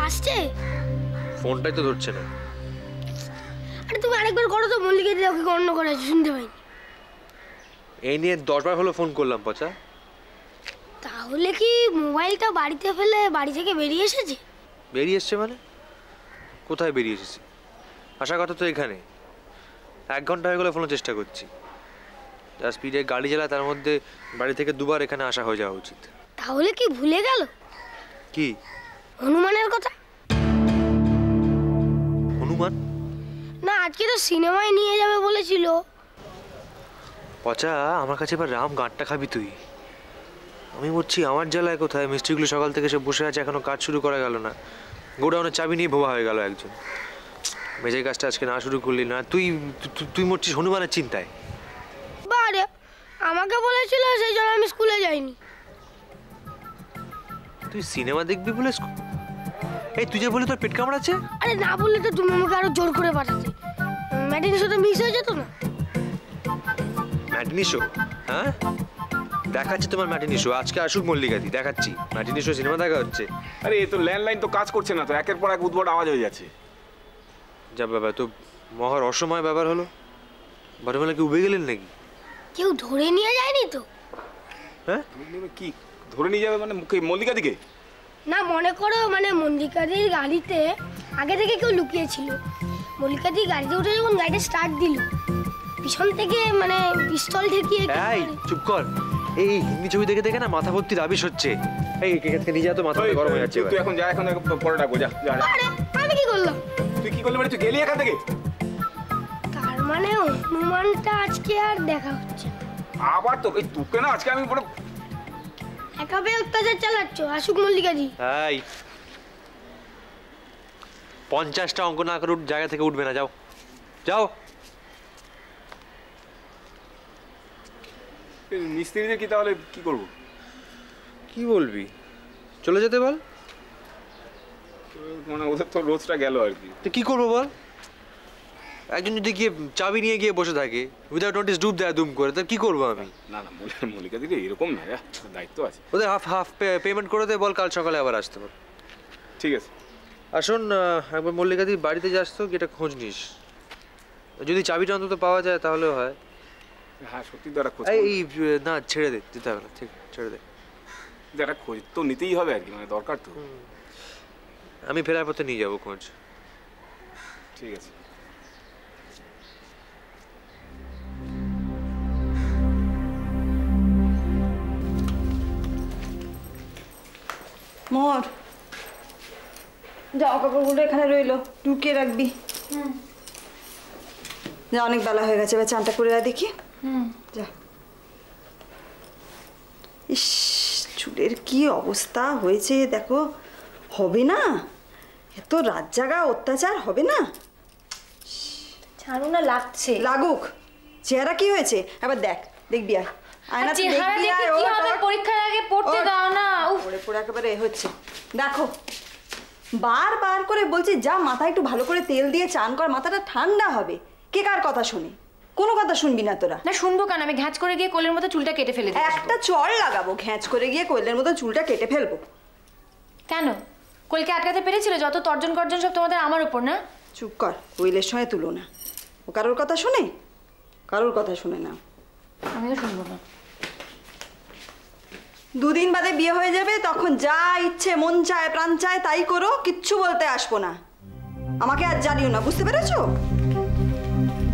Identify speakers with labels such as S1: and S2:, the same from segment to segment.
S1: আসছে?
S2: ফোনটাই তো ধরছে না।
S1: আরে তুমি আরেকবার করো তো, মল্লিকা দিদি ওকে অন্য করে শুনতে পাইনি।
S2: এই নিয়ে 10 বার হলো ফোন করলাম পচা।
S1: তাহলে কি মোবাইলটা বাড়িতে ফেলে বাড়ি থেকে বেরিয়ে এসেছে?
S2: বেরিয়ে এসছে মানে? কোথায় বেরিয়ে এসেছে? আসার কথা তো এখানে। 1 ঘন্টা হয়ে গেলে ফোনের চেষ্টা করছি। যা স্পিডে গাড়ি চালায় তার মধ্যে বাড়ি থেকে 2 বার এখানে আসা হয়ে যাওয়া উচিত।
S1: তাহলে কি ভুলে গেল?
S2: কি?
S1: হনুমানের কথা।
S2: হনুমান?
S1: না, আজকে তো সিনেমায় নিয়ে যাবে বলেছিল।
S2: পচা, আমার কাছে এবার রাম গাঁটটা খাবি তুই। আমি বলছি আমার জ্বালায় কোথায়, মিস্ত্রিগুলো সকাল থেকে সে বসে আছে, এখনো কাজ শুরু করা গেল না। গোডাউনের চাবি নিয়ে ভোবা হয়ে গেল একজন। মেজের কাজটা আজকে না শুরু করলি না, তুই তুই মরছিস হনুমানের চিন্তায়।
S1: বারে আমাকে বলেছিল, সেই জন্য আমি স্কুলে যাইনি।
S2: তুই সিনেমা দেখবি বলে এই তুই যে বলি তোর পেট কামড়াচ্ছে?
S1: আরে না বললে তো তুমি আমাকে আরো জোর করে পাঠাতে। ম্যাটিনি শোটা মিস হয়ে যেত না।
S2: Matinee show? হ্যাঁ, দেখাচ্ছি তোমার ম্যাটিনি শো। আজকে আসুক মল্লিকাদি, দেখাচ্ছি ম্যাটিনি শো, সিনেমা দেখা হচ্ছে।
S3: আরে এ তো ল্যান্ডলাইন তো কাজ করছে না, তো একের পর এক উদ্ভট আওয়াজ হয়ে যাচ্ছে।
S2: যা বাবা, তো মহার অসময় ব্যাপার হলো। বাড়িওয়ালা কি উবে গেলেন নাকি?
S1: কেউ ধরে নিয়ে যায়নি তো?
S2: হ্যাঁ,
S3: কি ধরে নিয়ে যাবে মানে? মুখে মল্লিকা দিকে?
S1: না, মনে করো মানে মল্লিকাদির গাড়িতে আগে থেকে কেউ লুকিয়েছিল। মল্লিকাদি গাড়িতে উঠে যখন গাড়িটা স্টার্ট দিল, পিছন থেকে মানে পিস্তল ঠেকিয়ে।
S2: এই চুপ কর। এই হিন্দি ছবি দেখে দেখে না মাথা ভর্তি রাবিশ হচ্ছে। এই এখানে নিয়ে যা তো, মাথা গরম হয়ে যাচ্ছে।
S3: তুই এখন যা, এখন পরে ডাকবো, যা যা।
S1: আরে আমি কি করলাম?
S3: তুই কি করলি মানে? তুই গেলি এখান থেকে?
S1: তার মানে হনুমানটা আজকে আর দেখা হচ্ছে?
S3: আবার তো এই তোকে না আজকে আমি বড়
S1: একাবে অত্যাচার চালাচ্ছ। আসুক মল্লিকাদি।
S2: এই 50টা অঙ্ক না করে জায়গা থেকে উঠবে না, যাও যাও।
S3: মিস্ত্রিদের কি তাহলে কি করবো?
S2: কি বলবি? চলে যেতে বল।
S3: মানে ওদের তো রোজটা গেল আর কি।
S2: তো কি করবো বল? একজন যদি গিয়ে চাবি নিয়ে গিয়ে বসে থাকে, উইদাউট নোটিস ডুব দেয় দুম করে, তার কি করবো আমি?
S3: না না, মল্লিকা দিদি এরকম না, দায়িত্ব আছে।
S2: ওদের হাফ হাফ পেমেন্ট করে দে, বল কাল সকালে আবার আসতে বল।
S3: ঠিক আছে।
S2: আসুন, একবার মল্লিকাদির বাড়িতে যাস তো, এটা খোঁজ নিস। যদি চাবিটা অন্তত পাওয়া যায় তাহলেও হয়।
S3: হ্যাঁ সত্যি তো একটা খোঁজ।
S2: এই না, ছেড়ে দে, দিতে হবে না, ঠিক ছেড়ে দে।
S3: একটা খোঁজ তো নিতেই হবে আর কি, মানে দরকার তো।
S2: আমি ফেরার পথে নিয়ে যাবো খোঁজ।
S3: ঠিক আছে।
S4: মোর জামা কাপড়গুলো এখানে রইলো, ঢুকিয়ে রাখবি। যা, অনেক বেলা হয়ে গেছে, এবার চানটা করে দেখি। যা। ইস, চুলের কি অবস্থা হয়েছে দেখো। হবে না, এত রাত জাগা অত্যাচার হবে না।
S5: ছাড়ো না, লাগছে।
S4: লাগুক, চেহারা কি হয়েছে এবার দেখ, দেখবি আর আয়নাতে
S5: চেহারা
S4: দেখবি।
S5: দেখে
S4: আর
S5: কি হবে? পরীক্ষার আগে পড়তে দাও না।
S4: পড়ে পড়ে একেবারে হচ্ছে। দেখো, বারবার করে বলছি যা, মাথায় একটু ভালো করে তেল দিয়ে চান কর, মাথাটা ঠান্ডা হবে। কে কার কথা শুনে? কোনো কথা শুনবি না তোরা।
S5: না শুনবো কেন? আমি ঘ্যাঁচ করে গিয়ে কোলের মতো চুলটা কেটে ফেলে দিই।
S4: একটা চড় লাগাবো, ঘ্যাঁচ করে গিয়ে কোয়েলের মতো চুলটা কেটে ফেলবো।
S5: কেন? কোলকে আটকাতে পেরেছিল? যত তর্জন গর্জন সব তোমাদের আমার উপর না?
S4: চুপ কর, কোয়েলের সঙ্গে তুলো না। ও কারোর কথা শুনে? কারোর কথা শুনে না।
S5: আমিও শুনবো না।
S4: 2 দিন বাদে বিয়ে হয়ে যাবে, তখন যা ইচ্ছে মন চায় প্রাণ চায় তাই করো, কিচ্ছু বলতে আসবো না। আমাকে আর জানিও না, বুঝতে পেরেছো?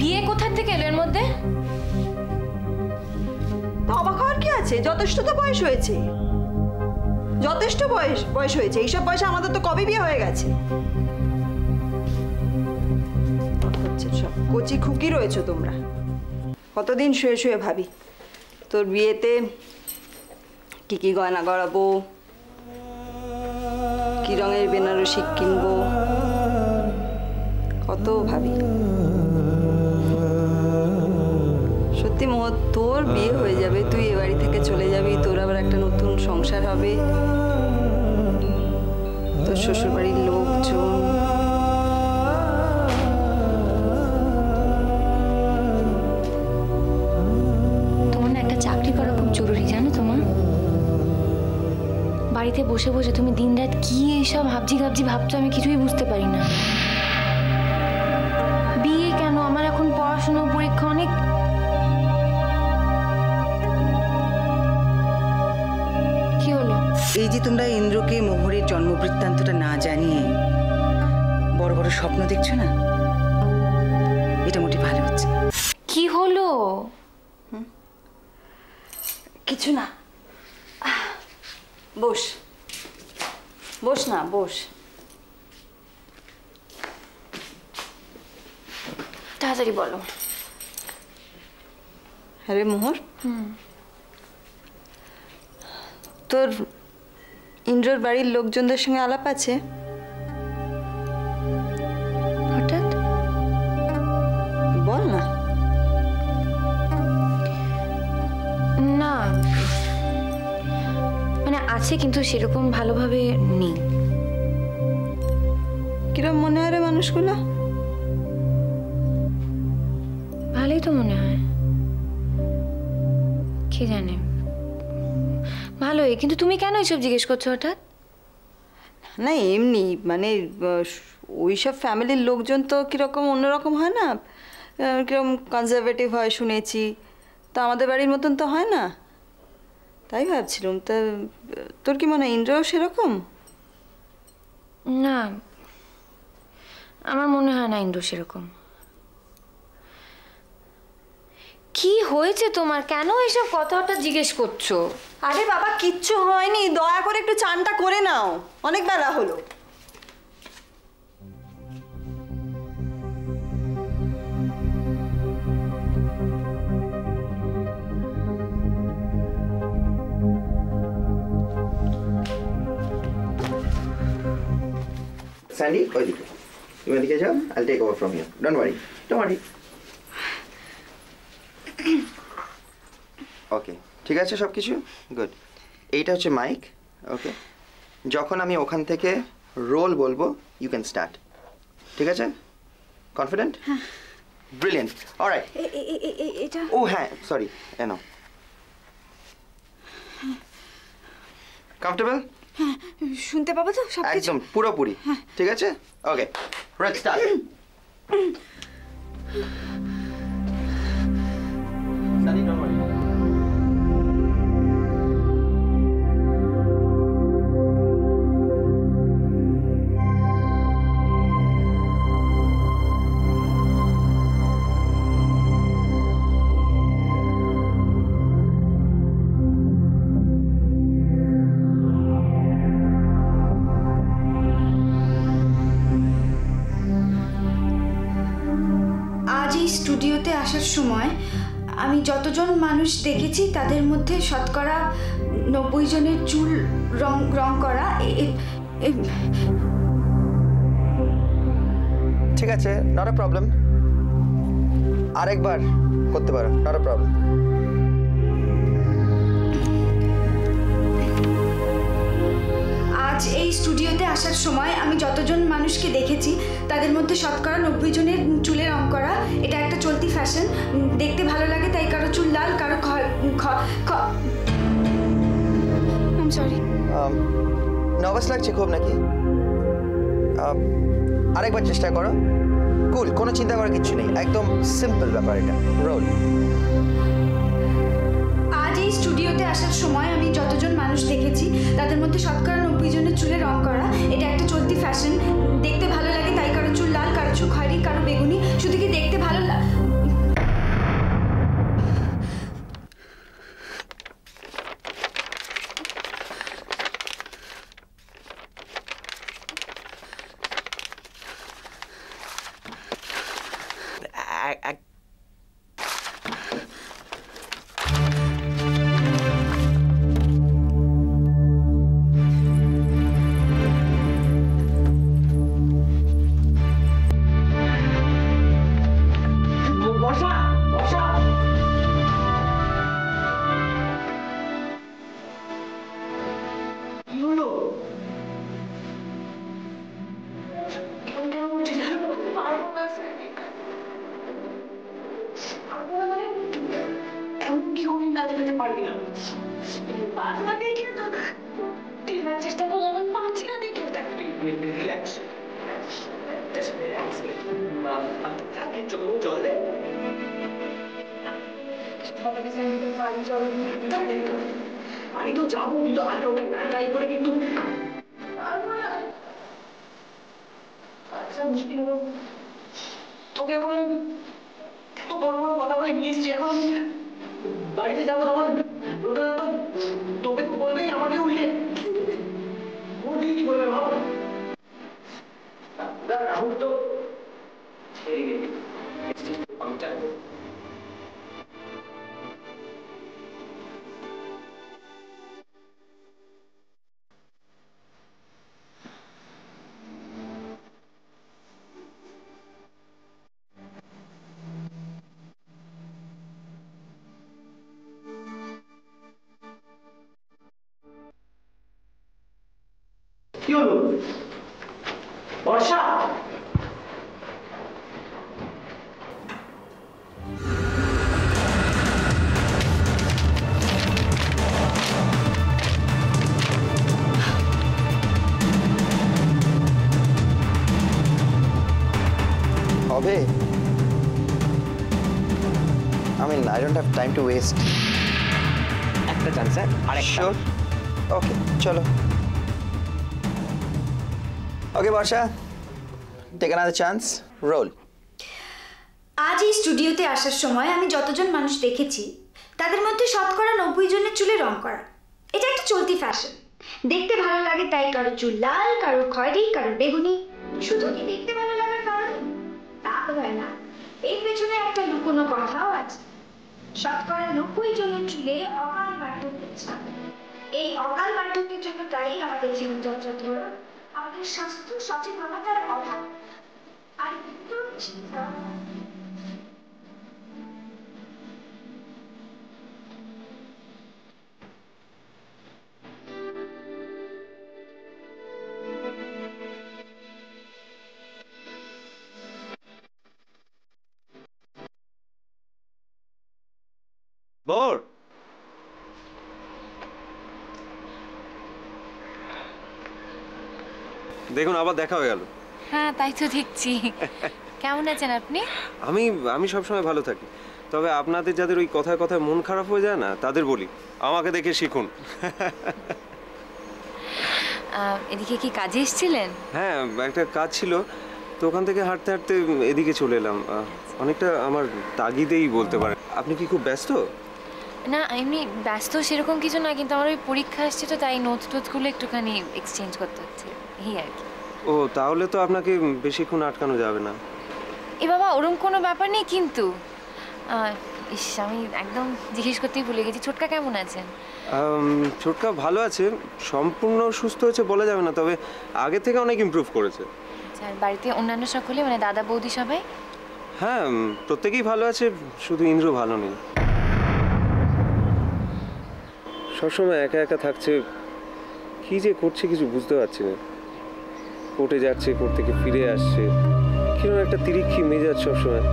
S5: বিয়ে কোথা থেকে এলো এর মধ্যে?
S4: তো অবাক হওয়ার কি আছে? যথেষ্ট তো বয়স হয়েছে, যথেষ্ট বয়স হয়েছে। এইসব বয়সে আমাদের তো কবে বিয়ে হয়ে গেছে। সব কচি খুকি রয়েছো তোমরা। কতদিন শুয়ে শুয়ে ভাবি তোর বিয়েতে কি কি গয়না গড়াবো, কি রঙের বেনারসি কিনবো, কত ভাবি। সত্যি মোহ, তোর বিয়ে হয়ে যাবে, তুই এ বাড়ি থেকে চলে যাবি, তোর আবার একটা নতুন সংসার হবে, তোর শ্বশুর বাড়ির লোকজন।
S5: তোমার না একটা চাকরি করা খুব জরুরি, জানো তো মা? বাড়ি বাড়িতে বসে বসে তুমি দিনরাত কি এইসব হাবজি গাবজি ভাবছো আমি কিছুই বুঝতে পারি না। বিয়ে কেন, আমার এখন পড়াশোনা পরীক্ষা অনেক। কি হলো?
S6: এই যে তোমরা ইন্দ্রকে মোহরের জন্মবৃত্তান্তটা না জানিয়ে বড় বড় স্বপ্ন দেখছো না, এটা মোটে ভালো হচ্ছে না।
S5: কি হলো?
S4: কিছু না, বস বস না, বস।
S5: তাড়াতাড়ি বলো।
S4: হ্যাঁ রে মোহর, তোর ইন্দ্রর বাড়ির লোকজনদের সঙ্গে আলাপ আছে?
S5: হঠাৎ?
S4: বল না।
S5: না মানে আছে, কিন্তু সেরকম ভালোভাবে নেই।
S4: কিরম মনে হয় রে মানুষগুলো?
S5: ভালোই তো মনে হয়, কে জানে। ভালোই, কিন্তু তুমি কেন এসব জিজ্ঞেস করছো হঠাৎ?
S4: না এমনি, মানে ওইসব ফ্যামিলির লোকজন তো কীরকম অন্যরকম হয় না, কীরকম কনজারভেটিভ হয় শুনেছি, তো আমাদের বাড়ির মতন তো হয় না, তাই ভাবছিলাম। তা তোর কি মনে হয় ইন্দ্রও সেরকম?
S5: না, আমার মনে হয় না ইন্দ্র সেরকম। কি হয়েছে তোমার? কেন এসব কথা হঠাৎ জিজ্ঞেস করছো?
S4: আরে বাবা কিচ্ছু হয়নি, দয়া করে একটু চানটা করে নাও, অনেক বেলা হলো।
S7: Sandy, ওইদিকে তুমি ওইদিকে যাও, I'll take over from here. Don't worry. ওকে, ঠিক আছে সব কিছু গুড। এইটা হচ্ছে মাইক, ওকে। যখন আমি ওখান থেকে রোল বলবো ইউ ক্যান স্টার্ট, ঠিক আছে? কনফিডেন্ট? Brilliant, alright.
S4: এটা
S7: ও হ্যাঁ, সরি, এনো। কমফর্টেবল?
S4: শুনতে পাবো তো সব?
S7: একদম পুরোপুরি, ঠিক আছে? Okay, let's start. Sunny, don't worry.
S8: আজ এই স্টুডিওতে আসার সময় আমি যতজন মানুষ দেখেছি তাদের মধ্যে শতকরা 90 জনের চুল রং করা।
S7: ঠিক আছে, নট আ প্রবলেম, আরেকবার করতে পারো, নট আ প্রবলেম।
S8: আজ এই স্টুডিওতে আসার সময় আমি যতজন মানুষকে দেখেছি তাদের মধ্যে শতকরা 90 জনের চুলে রং করা। এটা একটা চলতি ফ্যাশন, দেখতে ভালো লাগে তাই কারো চুল লাল, কারো আই সরি।
S7: নার্ভাস লাগছে খুব নাকি? আরেকবার চেষ্টা করো। কুল, কোনো চিন্তা করার কিছু নেই, একদম সিম্পল ব্যাপার এটা। রোল।
S8: আজ এই স্টুডিওতে আসার সময় আমি যতজন মানুষ দেখেছি তাদের মধ্যে শতকরা 90 জনের চুলে রং করা। এটা একটা চলতি ফ্যাশন, দেখতে ভালো লাগে তাই কারো চুল লাল, কারো চুল খয়েরি, কারো বেগুনি, শুধু কি দেখতে ভালো
S9: পারবি না
S8: চেষ্টা করো, আমার পারছি না দেখে।
S9: আমি তো যাবো, কিন্তু আলো তাই করে কিন্তু আচ্ছা মুশকিল হলো। তোকে এখন এত বড় বড় কথা বলে নিয়ে এসছি, এখন বাড়িতে যাবো। আমার তোকে তো বলবেই, আমাকে উল্টে কি বলবে ভাবো। রাহুল তো ছেড়ে গেছে, আমি চাইবো কি হলো বর্ষা?
S7: হবে? I mean, I don't have time to waste.
S9: একটা চান্স স্যার, আরেকটা।
S7: Sure. Okay, চলো। Okay, বর্ষা, take another chance. Roll.
S8: আজ এই স্টুডিওতে আসার সময় আমি যতজন মানুষ দেখেছি তাদের মধ্যে শতকরা 90 জনের চুলে রং করা। এটা একটা চলতি ফ্যাশন। দেখতে ভালো লাগে তাই কারো চুল লাল, কারো খয়েরি, কারো বেগুনি। শুধু কি দেখতে ভালো লাগার কারণ? তা তো হয় না, এর পেছনে একটা লুকোনো কথাও আছে। শতকরা 90 জনের চুলে অকাল বার্ধক্য থাকে। এই অকাল বার্ধক্যের জন্য তাই আমাদের জীবনযাত্রা ধরো, আমাদের স্বাস্থ্য সচেতনতার অভাব। আর একটু চিন্তা
S2: বর, দেখুন আবার দেখা হয়ে গেল।
S5: হ্যাঁ তাই তো দেখছি। কেমন আছেন আপনি?
S2: আমি সবসময় ভালো থাকি, তবে আপনাদের যাদের ওই কথায় কথায় মন খারাপ হয়ে যায় না, তাদের বলি আমাকে দেখে শিখুন।
S5: এদিকে কি কাজে এসেছিলেন?
S2: হ্যাঁ, একটা কাজ ছিল, তো ওখান থেকে হাঁটতে হাঁটতে এদিকে চলে এলাম। অনেকটা আমার তাগিদেই বলতে পারেন। আপনি কি খুব ব্যস্ত?
S5: না এমনি ব্যস্ত সেরকম কিছু না, কিন্তু আমার ওই পরীক্ষা আসছে তো তাই নোট টোটগুলো একটুখানি এক্সচেঞ্জ করতে হচ্ছে, এই আর কি।
S2: ও, তাহলে তো আপনাকে বেশিক্ষণ আটকানো যাবে না।
S5: এ বাবা, ওরম কোনো ব্যাপার নেই কিন্তু। ইস, আমি একদম জিজ্ঞেস করতেই ভুলে গেছি, ছোটকা কেমন আছেন?
S2: ছোটকা ভালো আছে, সম্পূর্ণ সুস্থ হয়েছে বলা যাবে না, তবে আগে থেকে অনেক ইমপ্রুভ করেছে।
S5: আর বাড়িতে অন্যান্য সকলে, মানে দাদা বৌদি সবাই?
S2: হ্যাঁ, প্রত্যেকেই ভালো আছে, শুধু ইন্দ্র ভালো নেই। সবসময় একা একা থাকছে, কি যে করছে কিছু বুঝতে পারছি না। কোর্টে যাচ্ছে, কোর্ট থেকে ফিরে আসছে, কিরকম একটা তিরিক্ষি মেজাজ সবসময়।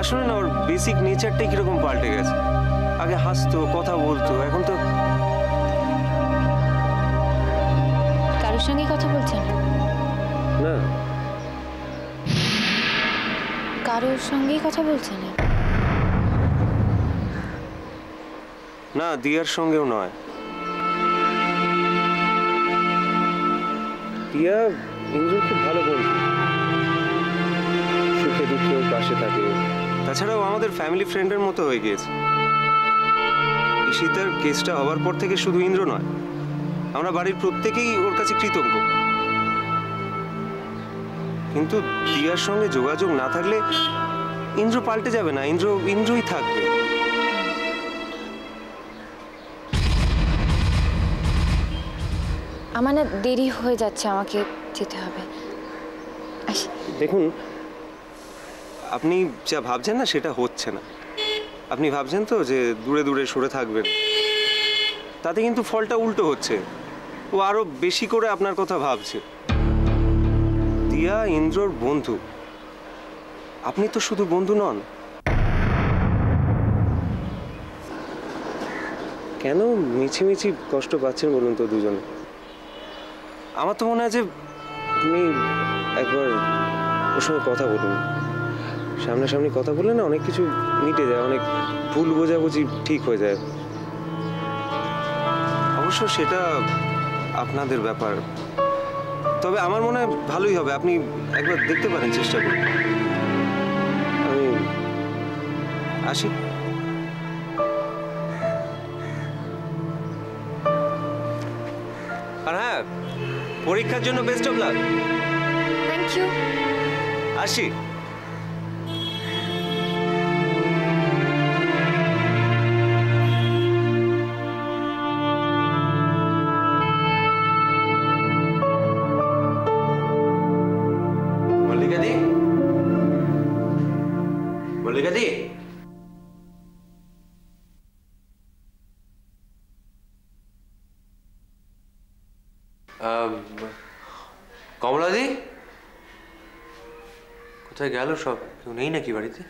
S2: আসলে না, ওর বেসিক নেচারটাই কিরকম পাল্টে গেছে। আগে হাসতো, কথা বলতো, এখন তো
S5: কারোর সঙ্গে কথা বলছেন
S2: না।
S5: কারোর সঙ্গেই কথা বলছেন না?
S2: না, দিয়ার সঙ্গেও নয়। দিয়া ইন্দ্রর খুব ভালো বন্ধু, সুখে দুঃখে ওর পাশে থাকে। তাছাড়াও আমাদের ফ্যামিলি ফ্রেন্ডের মতো হয়ে গিয়েছে। ঈশিতার কেসটা হওয়ার পর থেকে শুধু ইন্দ্র নয়, আমরা বাড়ির প্রত্যেকেই ওর কাছে কৃতজ্ঞ। কিন্তু দিয়ার সঙ্গে যোগাযোগ না থাকলে ইন্দ্র পাল্টে যাবে না, ইন্দ্রই থাকবে।
S5: আমার না দেরি হয়ে যাচ্ছে, আমাকে যেতে হবে।
S2: দেখুন, আপনি যা ভাবছেন না সেটা হচ্ছে না। আপনি ভাবছেন তো যে দূরে দূরে সরে থাকবেন, তাতে কিন্তু ফলটা উল্টো হচ্ছে। ও আরো বেশি করে আপনার কথা ভাবছে। দিয়া ইন্দ্রর বন্ধু, আপনি তো শুধু বন্ধু নন। কেন মিছিমিছি কষ্ট পাচ্ছেন বলুন তো দুজনে? আমার তো মনে হয় যে আপনি একবার ওর সঙ্গে কথা বলুন। সামনাসামনি কথা বললে না অনেক কিছু মিটে যায়, অনেক ভুল বোঝাবুঝি ঠিক হয়ে যায়। অবশ্য সেটা আপনাদের ব্যাপার, তবে আমার মনে হয় ভালোই হবে। আপনি একবার দেখতে পারেন, চেষ্টা করুন। আমি আসি। আর হ্যাঁ, পরীক্ষার জন্য best of luck.
S5: Thank you.
S2: আসি। মল্লিকাদি, মল্লিকাদি, কমলাদি কোথায় গেল? সব কেউ নেই নাকি বাড়িতে?